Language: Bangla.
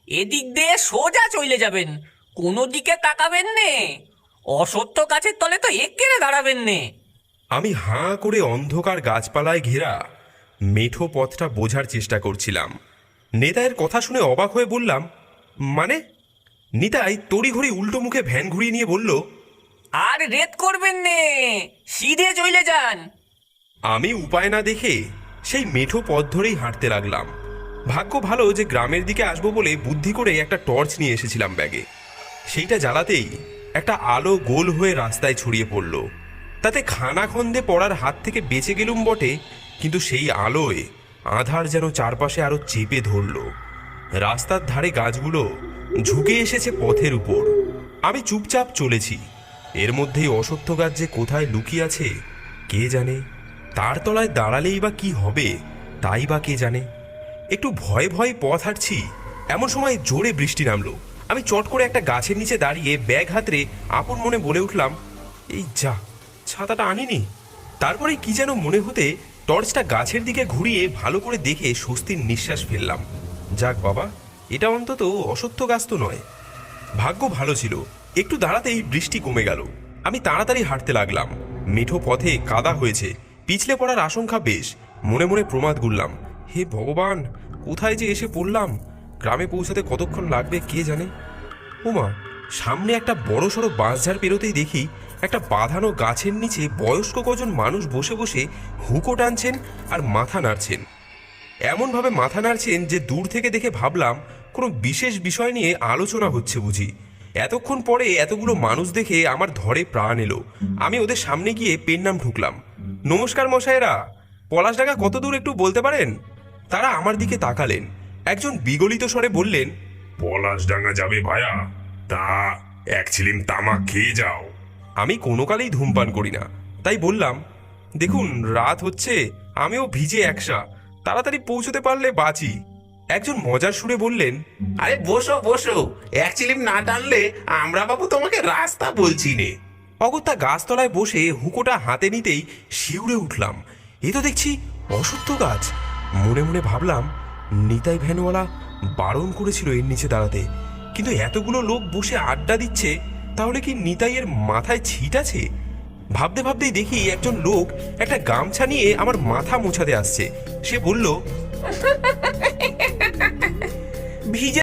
এদিক দিয়ে সোজা চলে যাবেন, কোনো দিকে তাকাবেন নে। অসত্য গাছের তলে তো একেরে দাঁড়াবেন নে। আমি হাঁ করে অন্ধকার গাছপালায় ঘেরা মেঠো পথটা বোঝার চেষ্টা করছিলাম। নেতাইয়ের কথা শুনে অবাক হয়ে বললাম, মানে? নিতাই তড়িঘড়ি উল্টো মুখে ভ্যান ঘুরিয়ে নিয়ে বলল, আর রেত করবেন নে, সিধে চলে যান। আমি উপায় না দেখে সেই মেঠো পথ ধরেই হাঁটতে লাগলাম। ভাগ্য ভালো যে গ্রামের দিকে আসবো বলে বুদ্ধি করে একটা টর্চ নিয়ে এসেছিলাম ব্যাগে। সেইটা জ্বালাতেই একটা আলো গোল হয়ে রাস্তায় ছড়িয়ে পড়ল। তাতে খানাখন্দে পড়ার হাত থেকে বেঁচে গেলুম বটে, কিন্তু সেই আলোয় আধার যেন চারপাশে আরো চেপে ধরল। রাস্তার ধারে গাছগুলো ঝুঁকে এসেছে পথের উপর। আমি চুপচাপ চলেছি। এর মধ্যেই অসত্য গাছ যে কোথায় লুকিয়ে আছে কে জানে। তার তলায় দাঁড়ালেই বা কি হবে তাই বা কে জানে। একটু ভয়ে ভয়ে পথ হাঁটছি, এমন সময় জোরে বৃষ্টি নামলো। আমি চট করে একটা গাছের নিচে দাঁড়িয়ে ব্যাগ হাতড়ে আপন মনে বলে উঠলাম, এই যা, ছাতাটা আনিনি। তারপরে কি যেন মনে হতে টর্চটা গাছের দিকে ঘুরিয়ে ভালো করে দেখে স্বস্তির নিঃশ্বাস ফেললাম। যাক বাবা, এটা অন্তত অসত্য গাছ তো নয়। ভাগ্য ভালো ছিল, একটু দাঁড়াতেই বৃষ্টি কমে গেল। আমি তাড়াতাড়ি হাঁটতে লাগলাম। মেঠো পথে কাদা হয়েছে, পিছলে পড়ার আশঙ্কা বেশ। মনে মনে প্রমাদ গুনলাম, হে ভগবান, কোথায় যে এসে পড়লাম। গ্রামে পৌঁছাতে কতক্ষণ লাগবে কে জানে। ওমা, সামনে একটা বড় সড়ো বাঁশঝাড় পেরোতেই দেখি একটা বাঁধানো গাছের নিচে বয়স্ক কজন মানুষ বসে বসে হুঁকো টানছেন আর মাথা নাড়ছেন। এমনভাবে মাথা নাড়ছেন যে দূর থেকে দেখে ভাবলাম কোনো বিশেষ বিষয় নিয়ে আলোচনা হচ্ছে বুঝি। এতক্ষণ পরে এতগুলো মানুষ দেখে আমার ধরে প্রাণ এলো। আমি ওদের সামনে গিয়ে পেন নাম ঢুকলাম। নমস্কার মশাইরা, পলাশডাঙ্গা কত দূর একটু বলতে পারেন? তারা আমার দিকে তাকালেন। একজন বিগলিত স্বরে বললেন, পলাশডাঙ্গা যাবে ভায়া? তা এক ছিলিম তামাক খেয়ে যাও। আমি কোনো কালেই ধূমপান করি না, তাই বললাম, দেখুন রাত হচ্ছে, আমিও ভিজে একসা, তাড়াতাড়ি পৌঁছতে পারলে বাঁচি। একজন মজার সুরে বললেন, আরে বসো বসো, এক চিলিম না টানলে আমরা বাবু তোমাকে রাস্তা বলছি নে। অগত্যা গাছতলায় বসে হুকোটা হাতে নিতেই শিউরে উঠলাম। এ তো দেখছি অসত্য গাছ। মনে মনে ভাবলাম, নিতাই ভ্যানওয়ালা বারণ করেছিল এর নিচে দাঁড়াতে, কিন্তু এতগুলো লোক বসে আড্ডা দিচ্ছে, তাহলে কি নিতাইয়ের মাথায় ছিট আছে? ভাবতে ভাবতেই দেখি একজন লোক একটা গামছা নিয়ে আমার মাথা মোছাতে আসছে। সে বলল, ভিজে